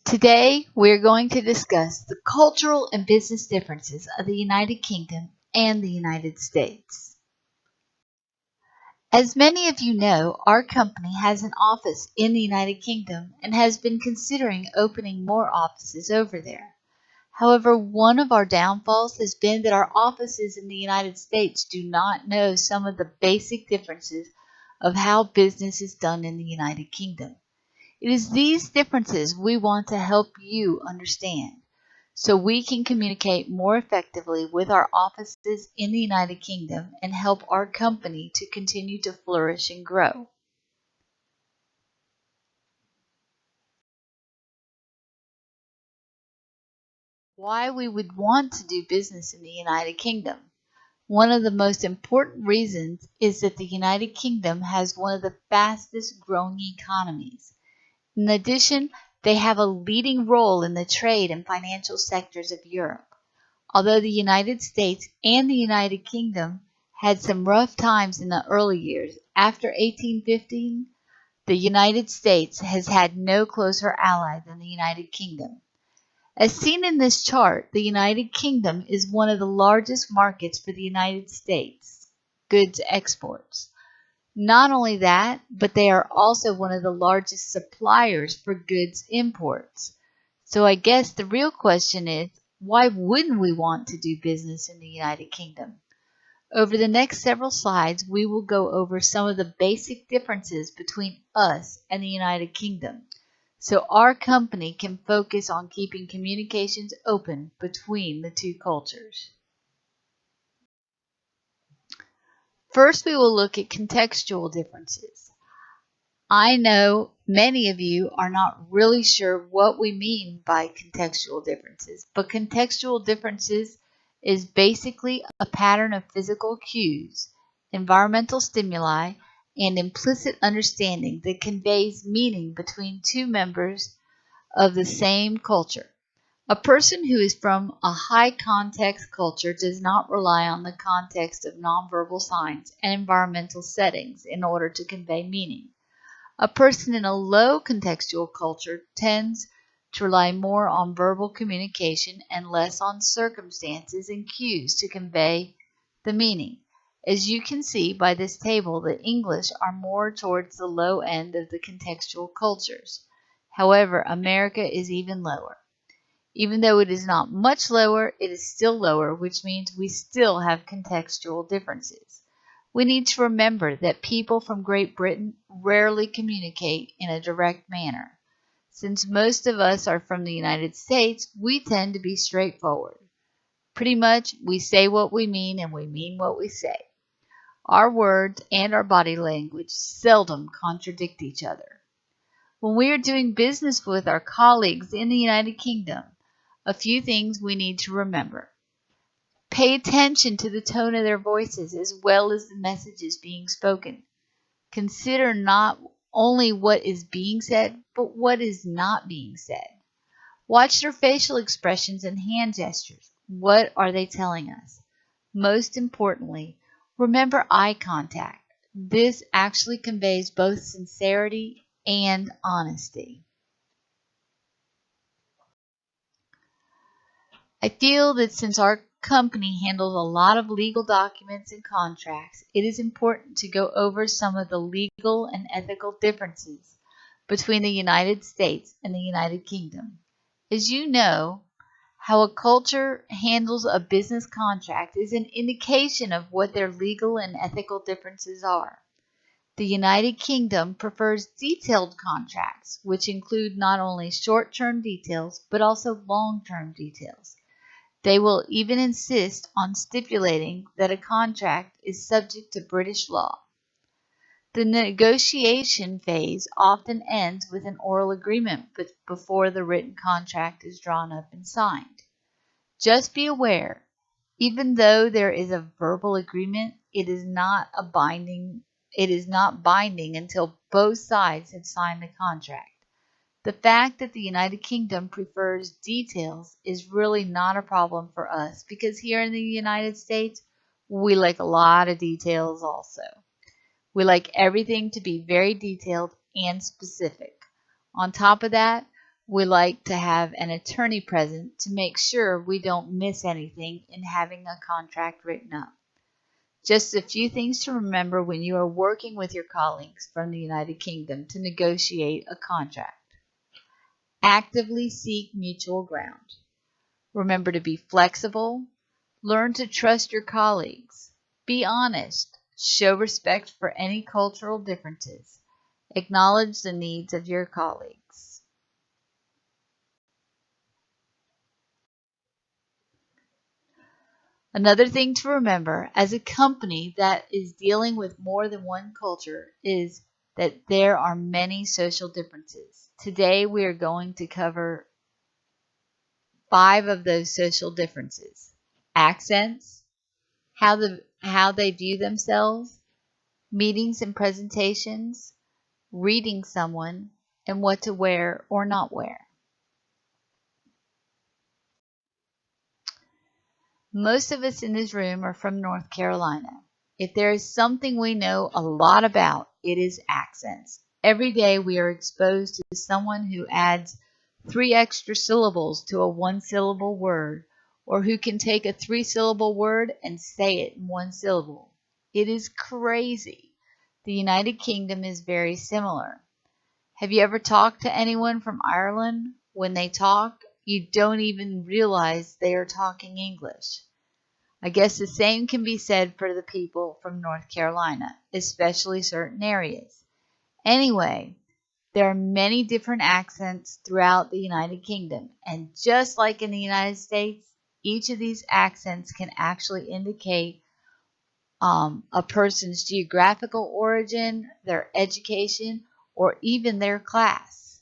Today, we're going to discuss the cultural and business differences of the United Kingdom and the United States. As many of you know, our company has an office in the United Kingdom and has been considering opening more offices over there. However, one of our downfalls has been that our offices in the United States do not know some of the basic differences of how business is done in the United Kingdom. It is these differences we want to help you understand so we can communicate more effectively with our offices in the United Kingdom and help our company to continue to flourish and grow. Why we would want to do business in the United Kingdom. One of the most important reasons is that the United Kingdom has one of the fastest growing economies. In addition, they have a leading role in the trade and financial sectors of Europe. Although the United States and the United Kingdom had some rough times in the early years, after 1815, the United States has had no closer ally than the United Kingdom. As seen in this chart, the United Kingdom is one of the largest markets for the United States goods exports. Not only that, but they are also one of the largest suppliers for goods imports. So I guess the real question is, why wouldn't we want to do business in the United Kingdom? Over the next several slides, we will go over some of the basic differences between us and the United Kingdom, so our company can focus on keeping communications open between the two cultures. First, we will look at contextual differences. I know many of you are not really sure what we mean by contextual differences, but contextual differences is basically a pattern of physical cues, environmental stimuli, and implicit understanding that conveys meaning between two members of the same culture. A person who is from a high-context culture does not rely on the context of nonverbal signs and environmental settings in order to convey meaning. A person in a low contextual culture tends to rely more on verbal communication and less on circumstances and cues to convey the meaning. As you can see by this table, the English are more towards the low end of the contextual cultures. However, America is even lower. Even though it is not much lower, it is still lower, which means we still have contextual differences. We need to remember that people from Great Britain rarely communicate in a direct manner. Since most of us are from the United States, we tend to be straightforward. Pretty much, we say what we mean and we mean what we say. Our words and our body language seldom contradict each other. When we are doing business with our colleagues in the United Kingdom, a few things we need to remember. Pay attention to the tone of their voices as well as the messages being spoken. Consider not only what is being said, but what is not being said. Watch their facial expressions and hand gestures. What are they telling us? Most importantly, remember eye contact. This actually conveys both sincerity and honesty. I feel that since our company handles a lot of legal documents and contracts, it is important to go over some of the legal and ethical differences between the United States and the United Kingdom. As you know, how a culture handles a business contract is an indication of what their legal and ethical differences are. The United Kingdom prefers detailed contracts, which include not only short-term details, but also long-term details. They will even insist on stipulating that a contract is subject to British law. The negotiation phase often ends with an oral agreement before the written contract is drawn up and signed. Just be aware, even though there is a verbal agreement, it is not binding until both sides have signed the contract. The fact that the United Kingdom prefers details is really not a problem for us because here in the United States, we like a lot of details also. We like everything to be very detailed and specific. On top of that, We like to have an attorney present to make sure we don't miss anything in having a contract written up. Just a few things to remember when you are working with your colleagues from the United Kingdom to negotiate a contract. Actively seek mutual ground. Remember to be flexible. Learn to trust your colleagues. Be honest. Show respect for any cultural differences. Acknowledge the needs of your colleagues. Another thing to remember as a company that is dealing with more than one culture is that there are many social differences. Today we are going to cover 5 of those social differences. Accents, how they view themselves, meetings and presentations, reading someone, and what to wear or not wear. Most of us in this room are from North Carolina. If there is something we know a lot about, it is accents. Every day we are exposed to someone who adds 3 extra syllables to a 1-syllable word, or who can take a 3-syllable word and say it in 1 syllable. It is crazy. The United Kingdom is very similar. Have you ever talked to anyone from Ireland? When they talk, you don't even realize they are talking English. I guess the same can be said for the people from North Carolina, especially certain areas. Anyway, there are many different accents throughout the United Kingdom, and just like in the United States, each of these accents can actually indicate a person's geographical origin, their education, or even their class.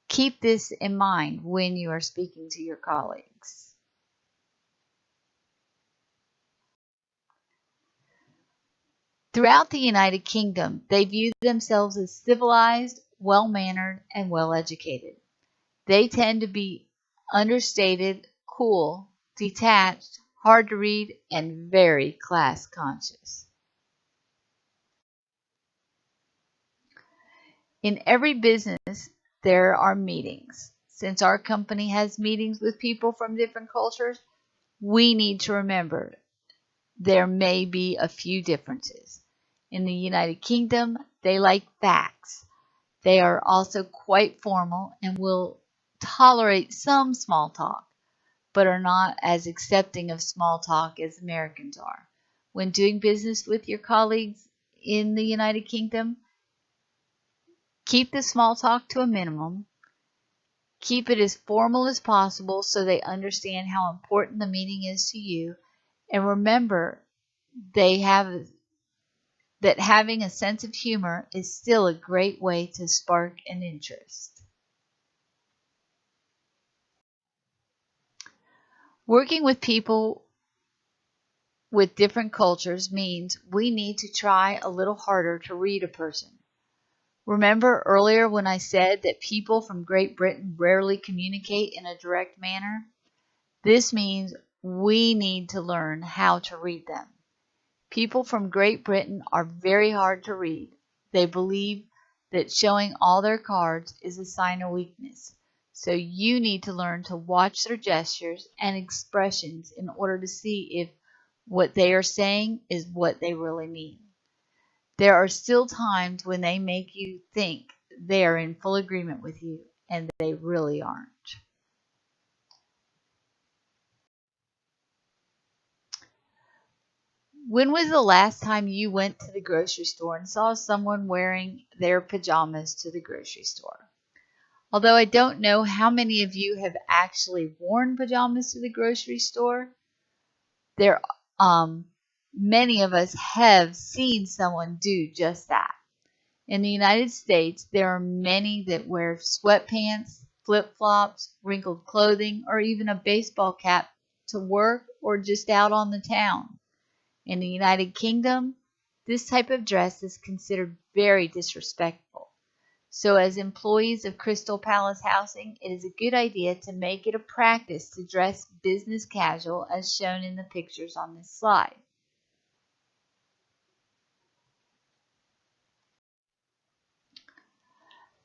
Keep this in mind when you are speaking to your colleagues. Throughout the United Kingdom, they view themselves as civilized, well-mannered, and well-educated. They tend to be understated, cool, detached, hard to read, and very class conscious. In every business, there are meetings. Since our company has meetings with people from different cultures, we need to remember there may be a few differences. In the United Kingdom, they like facts. They are also quite formal and will tolerate some small talk, but are not as accepting of small talk as Americans are. When doing business with your colleagues in the United Kingdom, keep the small talk to a minimum. Keep it as formal as possible so they understand how important the meeting is to you. And remember, that having a sense of humor is still a great way to spark an interest. Working with people with different cultures means we need to try a little harder to read a person. Remember earlier when I said that people from Great Britain rarely communicate in a direct manner? This means we need to learn how to read them. People from Great Britain are very hard to read. They believe that showing all their cards is a sign of weakness. So you need to learn to watch their gestures and expressions in order to see if what they are saying is what they really mean. There are still times when they make you think they are in full agreement with you, and they really aren't. When was the last time you went to the grocery store and saw someone wearing their pajamas to the grocery store? Although I don't know how many of you have actually worn pajamas to the grocery store, there many of us have seen someone do just that. In the United States, there are many that wear sweatpants, flip-flops, wrinkled clothing, or even a baseball cap to work or just out on the town. In the United Kingdom, this type of dress is considered very disrespectful. So as employees of Crystal Palace Housing, it is a good idea to make it a practice to dress business casual as shown in the pictures on this slide.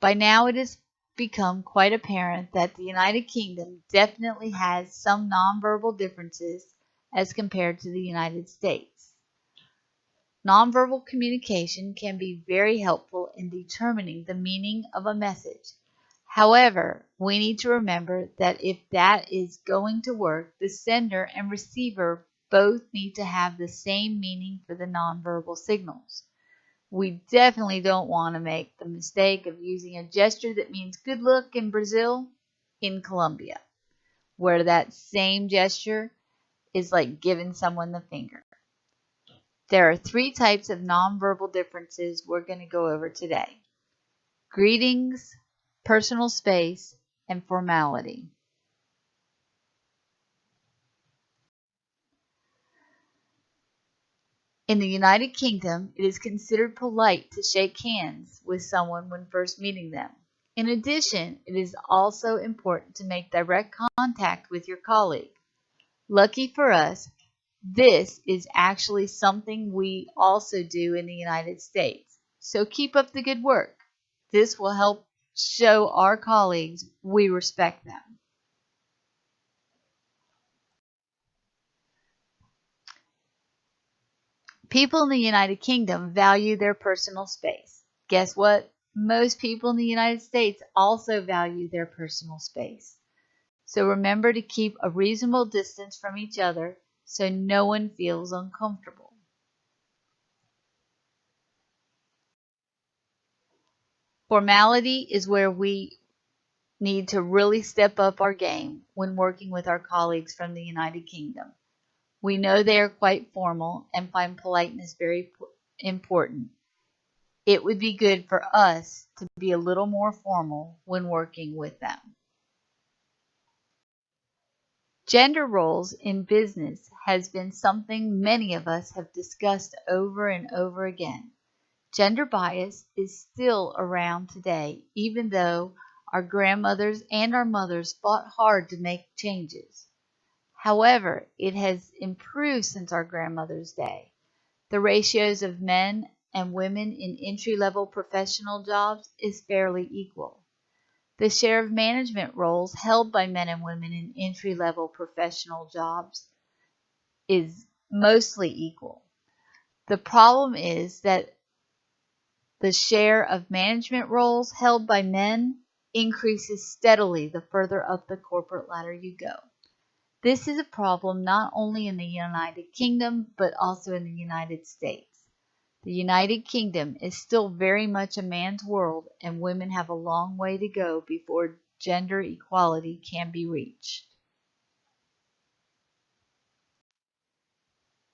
By now it is become quite apparent that the United Kingdom definitely has some nonverbal differences as compared to the United States. Nonverbal communication can be very helpful in determining the meaning of a message. However, we need to remember that if that is going to work, the sender and receiver both need to have the same meaning for the nonverbal signals. We definitely don't want to make the mistake of using a gesture that means good luck in Brazil in Colombia, where that same gesture is like giving someone the finger. There are 3 types of nonverbal differences we're going to go over today: greetings, personal space, and formality. In the United Kingdom, it is considered polite to shake hands with someone when first meeting them. In addition, it is also important to make direct contact with your colleague. Lucky for us, this is actually something we also do in the United States. So keep up the good work. This will help show our colleagues we respect them. People in the United Kingdom value their personal space. Guess what? Most people in the United States also value their personal space. So remember to keep a reasonable distance from each other so no one feels uncomfortable. Formality is where we need to really step up our game when working with our colleagues from the United Kingdom. We know they are quite formal and find politeness very important. It would be good for us to be a little more formal when working with them. Gender roles in business has been something many of us have discussed over and over again. Gender bias is still around today, even though our grandmothers and our mothers fought hard to make changes. However, it has improved since our grandmother's day. The ratios of men and women in entry-level professional jobs is fairly equal. The share of management roles held by men and women in entry-level professional jobs is mostly equal. The problem is that the share of management roles held by men increases steadily the further up the corporate ladder you go. This is a problem not only in the United Kingdom, but also in the United States. The United Kingdom is still very much a man's world, and women have a long way to go before gender equality can be reached.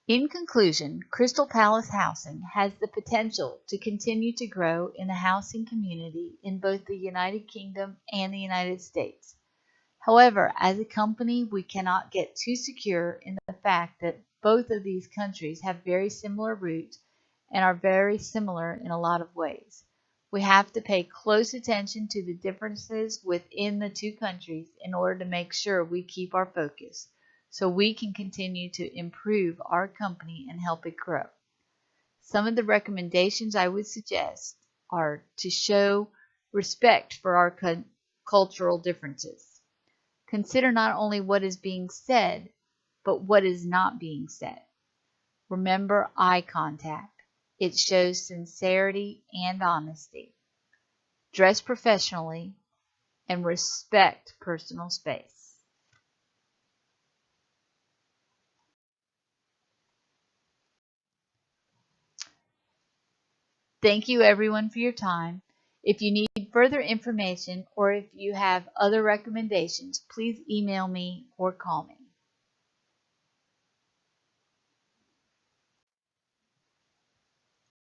In conclusion, Crystal Palace Housing has the potential to continue to grow in the housing community in both the United Kingdom and the United States. However, as a company, we cannot get too secure in the fact that both of these countries have very similar roots and are very similar in a lot of ways. We have to pay close attention to the differences within the 2 countries in order to make sure we keep our focus, so we can continue to improve our company and help it grow. Some of the recommendations I would suggest are to show respect for our cultural differences. Consider not only what is being said, but what is not being said. Remember eye contact. It shows sincerity and honesty. Dress professionally and respect personal space. Thank you everyone for your time. If you need further information or if you have other recommendations, please email me or call me.